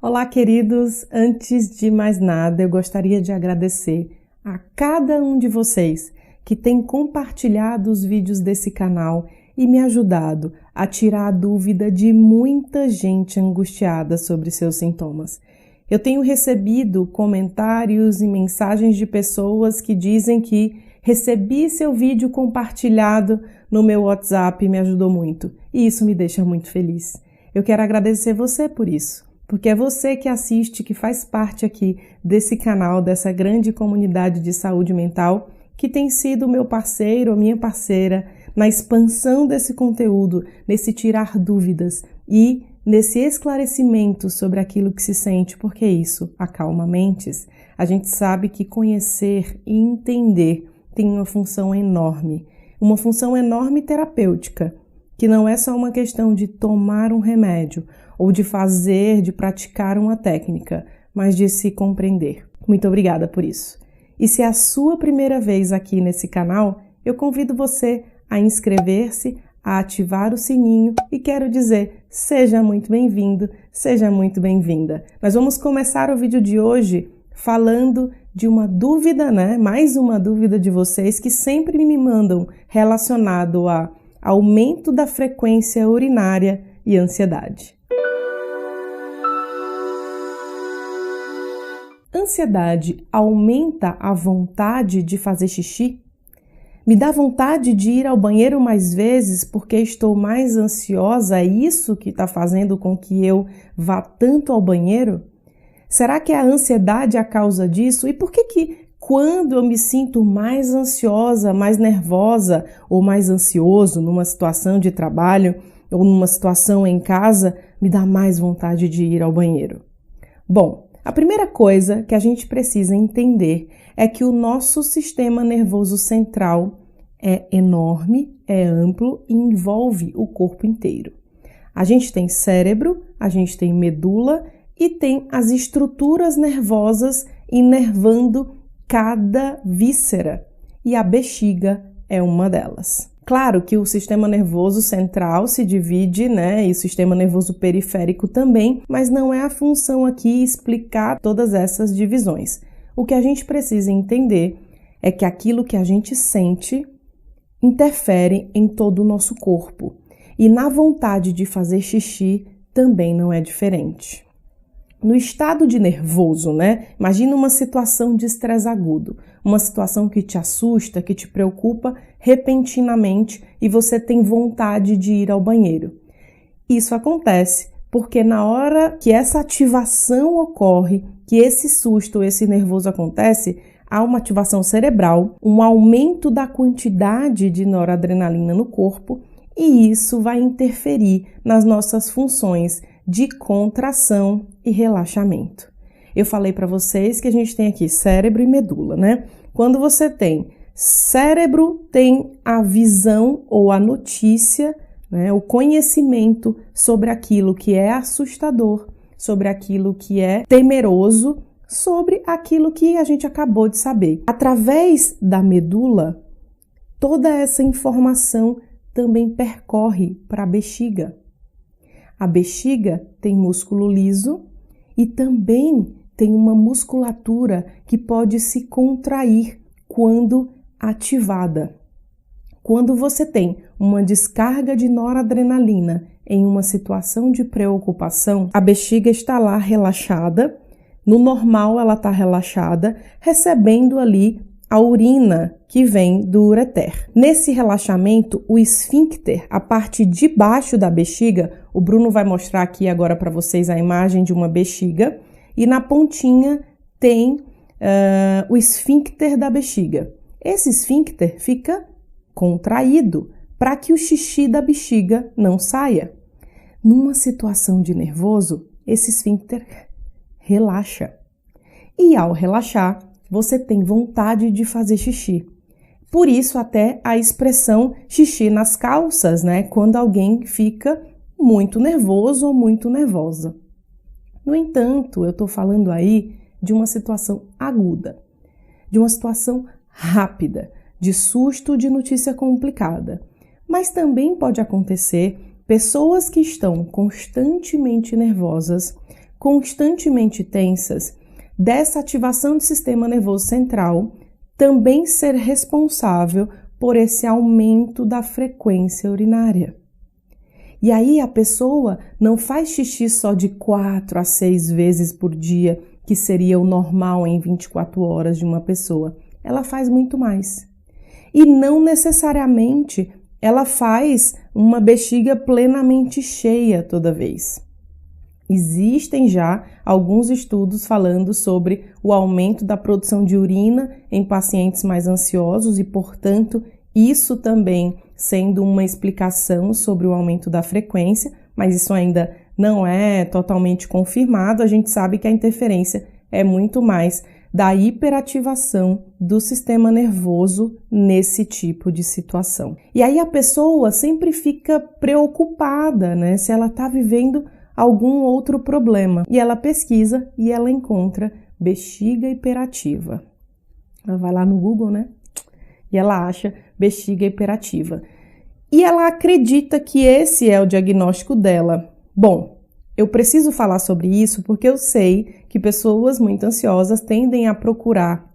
Olá, queridos! Antes de mais nada, eu gostaria de agradecer a cada um de vocês que tem compartilhado os vídeos desse canal e me ajudado a tirar a dúvida de muita gente angustiada sobre seus sintomas. Eu tenho recebido comentários e mensagens de pessoas que dizem que recebi seu vídeo compartilhado no meu WhatsApp e me ajudou muito. E isso me deixa muito feliz. Eu quero agradecer você por isso, porque é você que assiste, que faz parte aqui desse canal, dessa grande comunidade de saúde mental, que tem sido meu parceiro ou minha parceira na expansão desse conteúdo, nesse tirar dúvidas e nesse esclarecimento sobre aquilo que se sente, porque isso acalma mentes. A gente sabe que conhecer e entender tem uma função enorme terapêutica, que não é só uma questão de tomar um remédio ou de fazer, de praticar uma técnica, mas de se compreender. Muito obrigada por isso. E se é a sua primeira vez aqui nesse canal, eu convido você a inscrever-se, a ativar o sininho e quero dizer, seja muito bem-vindo, seja muito bem-vinda. Nós vamos começar o vídeo de hoje falando de uma dúvida, Mais uma dúvida de vocês que sempre me mandam relacionado a aumento da frequência urinária e ansiedade. Ansiedade aumenta a vontade de fazer xixi? Me dá vontade de ir ao banheiro mais vezes porque estou mais ansiosa? É isso que está fazendo com que eu vá tanto ao banheiro? Será que a ansiedade é a causa disso? E por que quando eu me sinto mais ansiosa, mais nervosa ou mais ansioso numa situação de trabalho ou numa situação em casa, me dá mais vontade de ir ao banheiro? Bom, a primeira coisa que a gente precisa entender é que o nosso sistema nervoso central é enorme, é amplo e envolve o corpo inteiro. A gente tem cérebro, a gente tem medula e tem as estruturas nervosas inervando cada víscera, e a bexiga é uma delas. Claro que o sistema nervoso central se divide, e o sistema nervoso periférico também, mas não é a função aqui explicar todas essas divisões. O que a gente precisa entender é que aquilo que a gente sente interfere em todo o nosso corpo, e na vontade de fazer xixi também não é diferente. No estado de nervoso, Imagina uma situação de estresse agudo, uma situação que te assusta, que te preocupa repentinamente e você tem vontade de ir ao banheiro. Isso acontece porque na hora que essa ativação ocorre, que esse susto, esse nervoso acontece, há uma ativação cerebral, um aumento da quantidade de noradrenalina no corpo e isso vai interferir nas nossas funções de contração e relaxamento. Eu falei para vocês que a gente tem aqui cérebro e medula, Quando você tem cérebro, tem a visão ou a notícia, o conhecimento sobre aquilo que é assustador, sobre aquilo que é temeroso, sobre aquilo que a gente acabou de saber. Através da medula, toda essa informação também percorre para a bexiga. A bexiga tem músculo liso e também tem uma musculatura que pode se contrair quando ativada. Quando você tem uma descarga de noradrenalina em uma situação de preocupação, a bexiga está lá relaxada, no normal ela está relaxada, recebendo ali a urina que vem do ureter. Nesse relaxamento, o esfíncter, a parte de baixo da bexiga, o Bruno vai mostrar aqui agora para vocês a imagem de uma bexiga, e na pontinha tem o esfíncter da bexiga. Esse esfíncter fica contraído para que o xixi da bexiga não saia. Numa situação de nervoso, esse esfíncter relaxa. E ao relaxar, você tem vontade de fazer xixi. Por isso até a expressão xixi nas calças, Quando alguém fica muito nervoso ou muito nervosa. No entanto, eu estou falando aí de uma situação aguda, de uma situação rápida, de susto, de notícia complicada. Mas também pode acontecer pessoas que estão constantemente nervosas, constantemente tensas, dessa ativação do sistema nervoso central também ser responsável por esse aumento da frequência urinária. E aí a pessoa não faz xixi só de 4 a 6 vezes por dia, que seria o normal em 24 horas de uma pessoa. Ela faz muito mais. E não necessariamente ela faz uma bexiga plenamente cheia toda vez. Existem já alguns estudos falando sobre o aumento da produção de urina em pacientes mais ansiosos e, portanto, isso também sendo uma explicação sobre o aumento da frequência, mas isso ainda não é totalmente confirmado. A gente sabe que a interferência é muito mais da hiperativação do sistema nervoso nesse tipo de situação. E aí a pessoa sempre fica preocupada, né, se ela está vivendo algum outro problema. E ela pesquisa e ela encontra bexiga hiperativa. Ela vai lá no Google, né? E ela acha bexiga hiperativa. E ela acredita que esse é o diagnóstico dela. Bom, eu preciso falar sobre isso porque eu sei que pessoas muito ansiosas tendem a procurar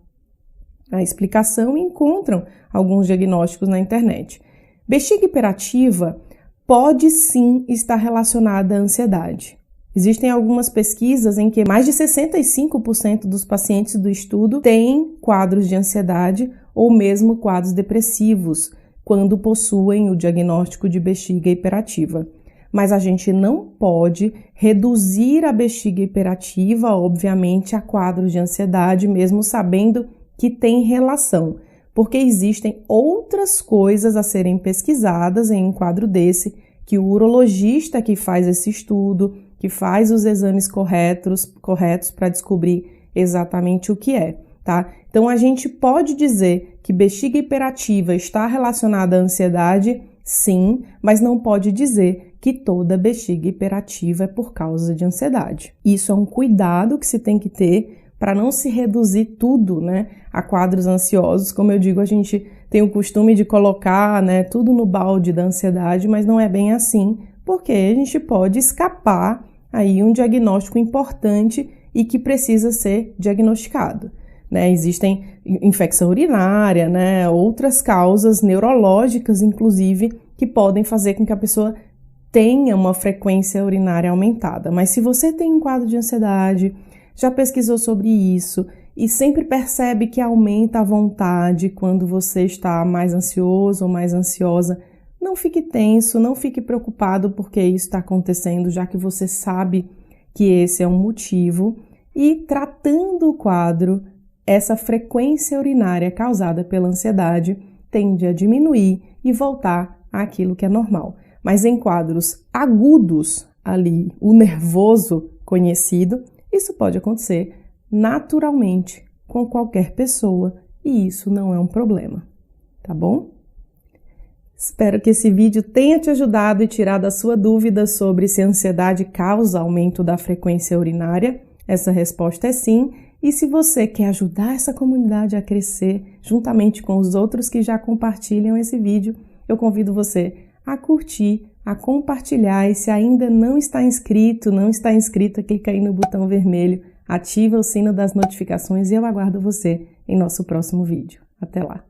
a explicação e encontram alguns diagnósticos na internet. Bexiga hiperativa pode sim estar relacionada à ansiedade. Existem algumas pesquisas em que mais de 65% dos pacientes do estudo têm quadros de ansiedade ou mesmo quadros depressivos quando possuem o diagnóstico de bexiga hiperativa. Mas a gente não pode reduzir a bexiga hiperativa, obviamente, a quadros de ansiedade, mesmo sabendo que tem relação, porque existem outras coisas a serem pesquisadas em um quadro desse, que o urologista que faz esse estudo, que faz os exames corretos para descobrir exatamente o que é, tá? Então, a gente pode dizer que bexiga hiperativa está relacionada à ansiedade, sim, mas não pode dizer que toda bexiga hiperativa é por causa de ansiedade. Isso é um cuidado que se tem que ter para não se reduzir tudo, né, a quadros ansiosos. Como eu digo, a gente tem o costume de colocar, né, tudo no balde da ansiedade, mas não é bem assim, porque a gente pode escapar aí um diagnóstico importante e que precisa ser diagnosticado, né? Existem infecção urinária, né, outras causas neurológicas, inclusive, que podem fazer com que a pessoa tenha uma frequência urinária aumentada. Mas se você tem um quadro de ansiedade, já pesquisou sobre isso e sempre percebe que aumenta a vontade quando você está mais ansioso ou mais ansiosa, não fique tenso, não fique preocupado porque isso está acontecendo, já que você sabe que esse é um motivo. E tratando o quadro, essa frequência urinária causada pela ansiedade tende a diminuir e voltar àquilo que é normal. Mas em quadros agudos ali, o nervoso conhecido, isso pode acontecer naturalmente com qualquer pessoa e isso não é um problema, tá bom? Espero que esse vídeo tenha te ajudado e tirado a sua dúvida sobre se a ansiedade causa aumento da frequência urinária. Essa resposta é sim. E se você quer ajudar essa comunidade a crescer, juntamente com os outros que já compartilham esse vídeo, eu convido você a curtir, a compartilhar, e se ainda não está inscrito, não está inscrita, clica aí no botão vermelho, ativa o sino das notificações e eu aguardo você em nosso próximo vídeo. Até lá!